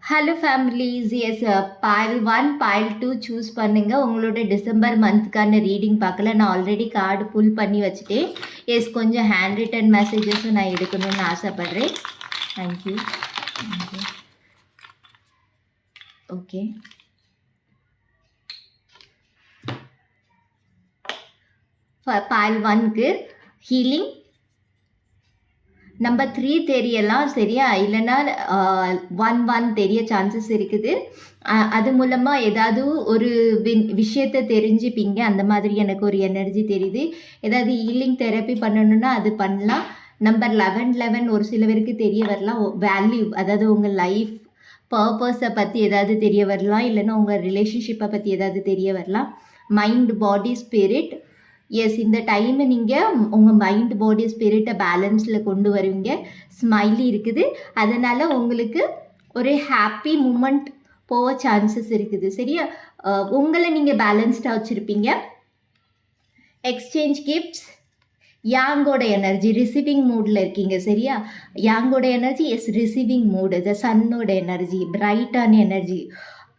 Hello families. Yes, file 1 file 2 choose பண்ணுங்க. உங்களோட December மந்த்க்கான reading பார்க்கல. நான் ஆல்ரெடி கார்டு புல் பண்ணி வச்சுட்டேன். எஸ், கொஞ்சம் ஹேண்ட் ரிட்டன் மெசேஜஸும் நான் எடுக்கணும்னு ஆசைப்பட்றேன். தேங்க்யூ. ஓகே, பைல் 1க்கு ஹீலிங் நம்பர் 3 தெரியலாம், சரியா? இல்லைன்னா 1 தெரிய சான்சஸ் இருக்குது. அது மூலமாக ஏதாவது ஒரு விஷயத்தை தெரிஞ்சுப்பீங்க. அந்த மாதிரி எனக்கு ஒரு எனர்ஜி தெரியுது. ஏதாவது ஹீலிங் தெரப்பி பண்ணணுன்னா அது பண்ணலாம். நம்பர் 11 ஒரு சில பேருக்கு தெரிய வரலாம். வேல்யூ, அதாவது உங்கள் லைஃப் பர்பஸை பற்றி ஏதாவது தெரிய வரலாம். இல்லைன்னா உங்கள் ரிலேஷன்ஷிப்பை பற்றி ஏதாவது தெரிய வரலாம். மைண்ட், பாடி, ஸ்பிரிட். எஸ், இந்த டைமை நீங்கள் உங்கள் மைண்ட், பாடி, ஸ்பிரிட்டை பேலன்ஸில் கொண்டு வருவீங்க. ஸ்மைலி இருக்குது. அதனால் உங்களுக்கு ஒரு ஹாப்பி மூமெண்ட் போக சான்சஸ் இருக்குது, சரியா? உங்களை நீங்கள் பேலன்ஸ்டாக வச்சுருப்பீங்க. எக்ஸ்சேஞ்ச் கிஃப்ட்ஸ், யாங்கோட எனர்ஜி ரிசீவிங் மூடில் இருக்கீங்க, சரியா? யாங்கோட எனர்ஜி எஸ் ரிசீவிங் மூடு. த சன்னோட எனர்ஜி பிரைட்டான எனர்ஜி,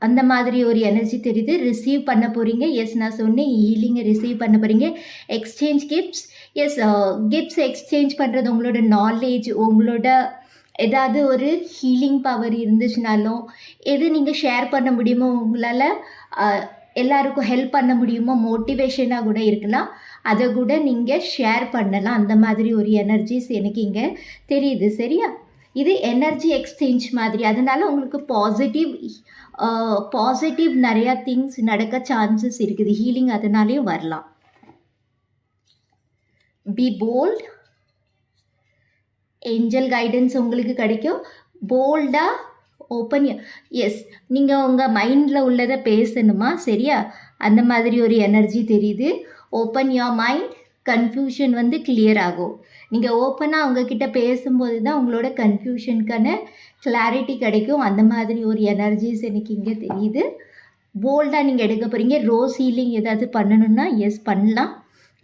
அந்த மாதிரி ஒரு எனர்ஜி தெரியுது. ரிசீவ் பண்ண போகிறீங்க. எஸ், நான் சொன்னேன் ஹீலிங்கை ரிசீவ் பண்ண போகிறீங்க. Exchange gifts, yes, gifts exchange பண்ணுறது உங்களோட நாலேஜ், உங்களோட ஏதாவது ஒரு ஹீலிங் பவர் இருந்துச்சுனாலும், எது நீங்கள் ஷேர் பண்ண முடியுமோ, உங்களால் எல்லாருக்கும் ஹெல்ப் பண்ண முடியுமோ, மோட்டிவேஷனாக கூட இருக்கலாம், அதை கூட நீங்கள் ஷேர் பண்ணலாம். அந்த மாதிரி ஒரு எனர்ஜிஸ் எனக்கு இங்கே தெரியுது, சரியா? இது எனர்ஜி எக்ஸ்சேஞ்ச் மாதிரி. அதனால் உங்களுக்கு பாசிட்டிவ் நிறையா திங்ஸ் நடக்க சான்சஸ் இருக்குது. ஹீலிங் அதனாலேயும் வரலாம். பி போல்ட், ஏஞ்சல் கைடன்ஸ் உங்களுக்கு கிடைக்கும். போல்டாக ஓப்பன். எஸ், நீங்கள் உங்கள் மைண்டில் உள்ளதை பேசணுமா, சரியா? அந்த மாதிரி ஒரு எனர்ஜி தெரியுது. ஓப்பன் யோர் மைண்ட், கன்ஃபியூஷன் வந்து கிளியர் ஆகும். நீங்கள் ஓப்பனாக அவங்கக்கிட்ட பேசும்போது தான் உங்களோட கன்ஃபியூஷனுக்கான கிளாரிட்டி கிடைக்கும். அந்த மாதிரி ஒரு எனர்ஜிஸ் எனக்கு இங்கே தெரியுது. போல்டாக நீங்கள் எடுக்க போகிறீங்க. ரோஸ் ஹீலிங் ஏதாவது பண்ணணுன்னா எஸ் பண்ணலாம்,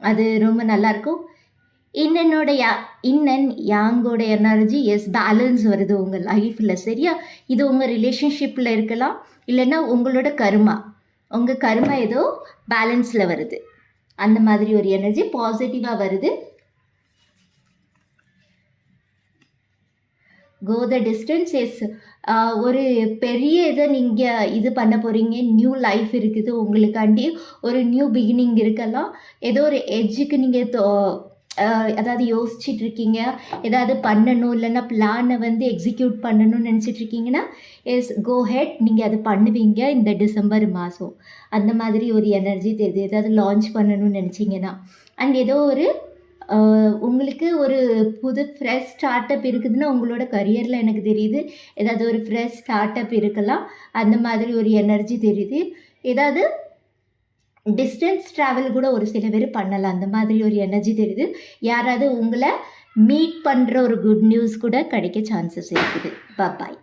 அது ரொம்ப நல்லாயிருக்கும். இன்னன் யாங்கோட எனர்ஜி எஸ் பேலன்ஸ் வருது உங்கள் லைஃப்பில், சரியா? இது உங்கள் ரிலேஷன்ஷிப்பில் இருக்கலாம், இல்லைன்னா உங்களோட கர்மா, உங்கள் கர்மா ஏதோ பேலன்ஸில் வருது. அந்த மாதிரி ஒரு எனர்ஜி பாசிட்டிவாக வருது. கோ த டிஸ்டன்ஸ். எஸ், ஒரு பெரிய இதை நீங்கள் இது பண்ண போகிறீங்க. நியூ லைஃப் இருக்குது உங்களுக்காண்டி. ஒரு நியூ பிகினிங் இருக்கலாம். ஏதோ ஒரு எட்ஜுக்கு நீங்கள் அதாவது யோசிச்சுட்டு இருக்கீங்க, ஏதாவது பண்ணணும், இல்லைன்னா பிளானை வந்து எக்ஸிக்யூட் பண்ணணும்னு நினச்சிட்டு இருக்கீங்கன்னா எஸ் கோ ஹெட், நீங்கள் அது பண்ணுவீங்க இந்த டிசம்பர் மாதம். அந்த மாதிரி ஒரு எனர்ஜி தெரியுது. ஏதாவது லான்ச் பண்ணணும்னு நினச்சிங்கன்னா, அண்ட் ஏதோ ஒரு உங்களுக்கு ஒரு புது ஃப்ரெஷ் ஸ்டார்ட் அப் இருக்குதுன்னா உங்களோட கரியரில் எனக்கு தெரியுது. ஏதாவது ஒரு ஃப்ரெஷ் ஸ்டார்ட் அப் இருக்கலாம். அந்த மாதிரி ஒரு எனர்ஜி தெரியுது. ஏதாவது டிஸ்டன்ஸ் ட்ராவல் கூட ஒரு சில பேர் பண்ணலாம். அந்த மாதிரி ஒரு எனர்ஜி தெரியுது. யாராவது உங்களை மீட் பண்ணுற ஒரு குட் நியூஸ் கூட கிடைக்க சான்சஸ் இருக்குது. பாய்.